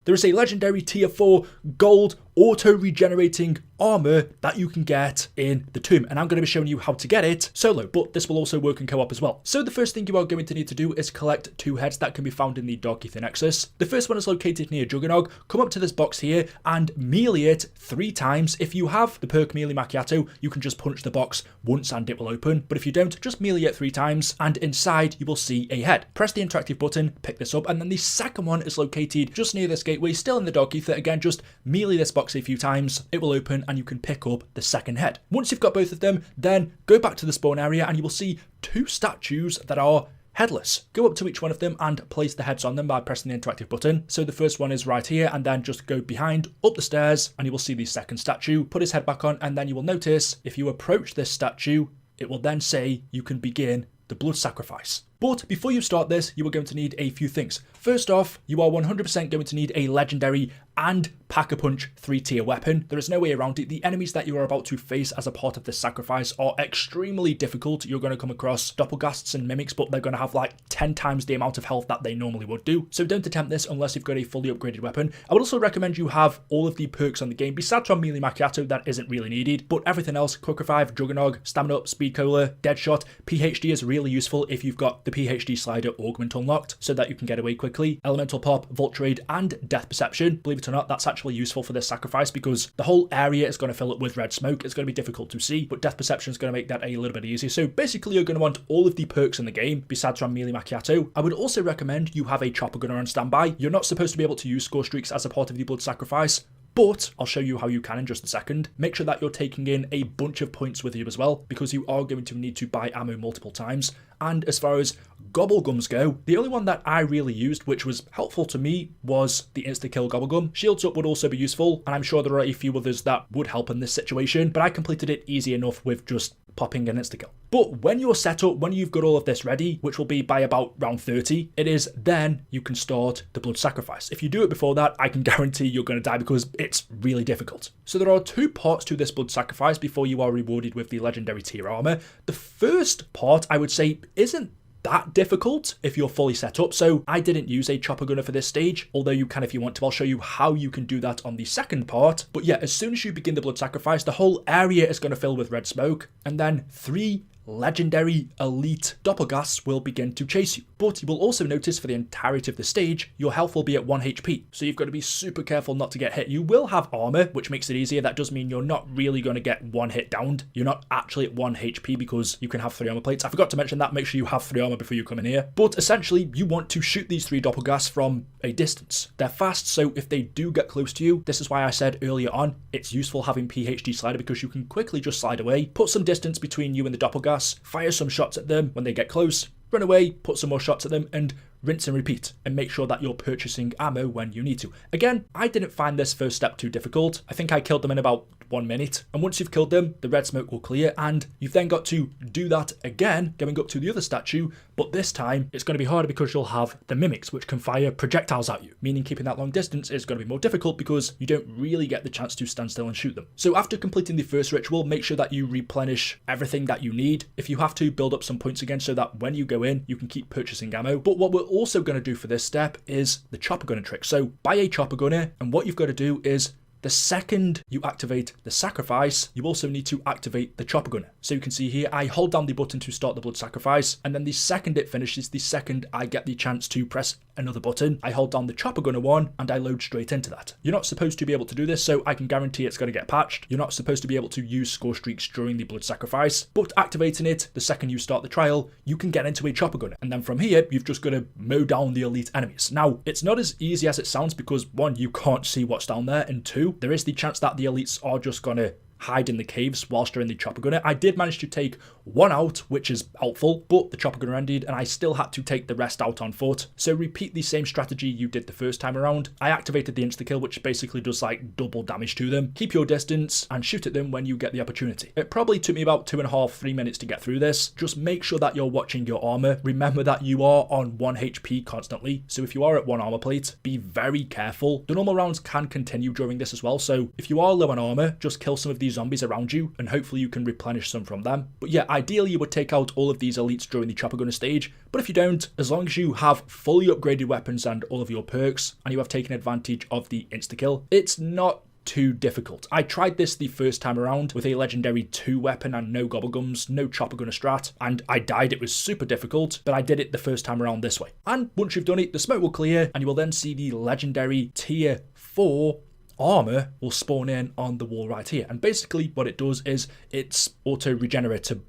there is a legendary tier 4 gold auto-regenerating armor that you can get in the tomb, and I'm going to be showing you how to get it solo, but this will also work in co-op as well. So the first thing you are going to need to do is collect 2 heads that can be found in the Dark Ether Nexus. The first one is located near Juggernog. Come up to this box here and melee it 3 times. If you have the perk Melee Macchiato, you can just punch the box once and it will open, but if you don't, just melee it 3 times, and inside you will see a head. Press the interactive button, pick this up, and then the second one is located just near this gateway, still in the Dark Ether. Again, just melee this box a few times, it will open and you can pick up the second head. Once you've got both of them, then go back to the spawn area and you will see 2 statues that are headless. Go up to each one of them and place the heads on them by pressing the interactive button. So the first one is right here, and then just go behind up the stairs and you will see the second statue. Put his head back on, and then you will notice if you approach this statue, it will then say you can begin the blood sacrifice. But before you start this, you are going to need a few things. First off, you are 100% going to need a legendary and Pack-a-Punch 3-tier weapon. There is no way around it. The enemies that you are about to face as a part of this sacrifice are extremely difficult. You're going to come across doppelgasts and mimics, but they're going to have like 10 times the amount of health that they normally would do. So don't attempt this unless you've got a fully upgraded weapon. I would also recommend you have all of the perks on the game. Besides from Melee Macchiato, that isn't really needed, but everything else, Quick Revive, Juggernog, Stamina Up, Speed Cola, Deadshot, PhD is really useful if you've got the PhD slider augment unlocked so that you can get away quickly. Elemental Pop, Vulturade, and Death Perception. Believe it or not, that's actually useful for this sacrifice because the whole area is going to fill up with red smoke. It's going to be difficult to see, but Death Perception is going to make that a little bit easier. So basically, you're going to want all of the perks in the game besides from Melee Macchiato. I would also recommend you have a Chopper Gunner on standby. You're not supposed to be able to use score streaks as a part of the blood sacrifice, but I'll show you how you can in just a second. Make sure that you're taking in a bunch of points with you as well, because you are going to need to buy ammo multiple times. And as far as Gobblegums go, the only one that I really used, which was helpful to me, was the insta-kill Gobblegum. Shields Up would also be useful, and I'm sure there are a few others that would help in this situation, but I completed it easy enough with just popping an insta-kill. But when you're set up, when you've got all of this ready, which will be by about round 30, it is then you can start the blood sacrifice. If you do it before that, I can guarantee you're going to die because it's really difficult. So there are 2 parts to this blood sacrifice before you are rewarded with the legendary tier armor. The first part, I would say, isn't that difficult if you're fully set up. So I didn't use a Chopper Gunner for this stage, although you can if you want to. I'll show you how you can do that on the second part. But yeah, as soon as you begin the blood sacrifice, the whole area is going to fill with red smoke, and then 3 legendary elite doppelgasts will begin to chase you. But you will also notice for the entirety of the stage, your health will be at 1 HP. So you've got to be super careful not to get hit. You will have armor, which makes it easier. That does mean you're not really going to get 1 hit downed. You're not actually at 1 HP because you can have 3 armor plates. I forgot to mention that. Make sure you have 3 armor before you come in here. But essentially, you want to shoot these 3 doppelgasts from a distance. They're fast, so if they do get close to you, this is why I said earlier on, it's useful having PhD slider because you can quickly just slide away, put some distance between you and the doppelgasts, fire some shots at them when they get close, run away, put some more shots at them, and rinse and repeat, and make sure that you're purchasing ammo when you need to. Again, I didn't find this first step too difficult. I think I killed them in about 1 minute, and once you've killed them, the red smoke will clear, and you've then got to do that again, going up to the other statue, but this time it's going to be harder because you'll have the mimics, which can fire projectiles at you, meaning keeping that long distance is going to be more difficult because you don't really get the chance to stand still and shoot them. So after completing the first ritual, make sure that you replenish everything that you need. If you have to, build up some points again so that when you go in, you can keep purchasing ammo. But what we're also going to do for this step is the Chopper Gunner trick. So buy a Chopper Gunner, and what you've got to do is the second you activate the sacrifice, you also need to activate the Chopper Gunner. So you can see here, I hold down the button to start the blood sacrifice, and then the second it finishes, the second I get the chance to press another button, I hold down the Chopper Gunner one, and I load straight into that. You're not supposed to be able to do this, so I can guarantee it's going to get patched. You're not supposed to be able to use score streaks during the blood sacrifice, but activating it the second you start the trial, you can get into a Chopper Gunner. And then from here, you've just got to mow down the elite enemies. Now, it's not as easy as it sounds because 1, you can't see what's down there, and 2, there is the chance that the elites are just going to hide in the caves whilst you're in the Chopper Gunner. I did manage to take 1 out, which is helpful, but the Chopper Gunner ended and I still had to take the rest out on foot. So repeat the same strategy you did the first time around. I activated the insta-kill, which basically does like double damage to them. Keep your distance and shoot at them when you get the opportunity. It probably took me about 2.5-3 minutes to get through this. Just make sure that you're watching your armor. Remember that you are on 1 HP constantly. So if you are at 1 armor plate, be very careful. The normal rounds can continue during this as well. So if you are low on armor, just kill some of the these zombies around you, and hopefully you can replenish some from them. But yeah, ideally you would take out all of these elites during the chopper gunner stage, but if you don't, as long as you have fully upgraded weapons and all of your perks, and you have taken advantage of the insta-kill, it's not too difficult. I tried this the first time around with a legendary 2 weapon and no gobblegums, no chopper gunner strat, and I died. It was super difficult, but I did it the first time around this way. And once you've done it, the smoke will clear, and you will then see the legendary tier 4 armor will spawn in on the wall right here. And basically what it does is it's auto-regeneratable.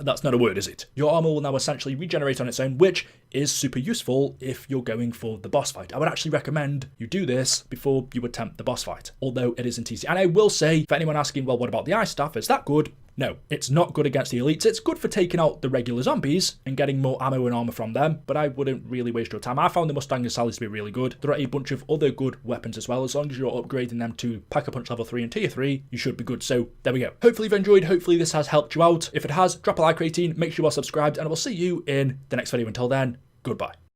That's not a word, is it? Your armor will now essentially regenerate on its own, which is super useful if you're going for the boss fight. I would actually recommend you do this before you attempt the boss fight, although it isn't easy. And I will say, for anyone asking, well, what about the ice staff? Is that good? No, it's not good against the elites. It's good for taking out the regular zombies and getting more ammo and armor from them, but I wouldn't really waste your time. I found the Mustang and Sally's to be really good. There are a bunch of other good weapons as well. As long as you're upgrading them to Pack-a-Punch level 3 and tier 3, you should be good. So there we go. Hopefully you've enjoyed. Hopefully this has helped you out. If it has, drop a like rating, make sure you are subscribed, and I will see you in the next video. Until then, goodbye.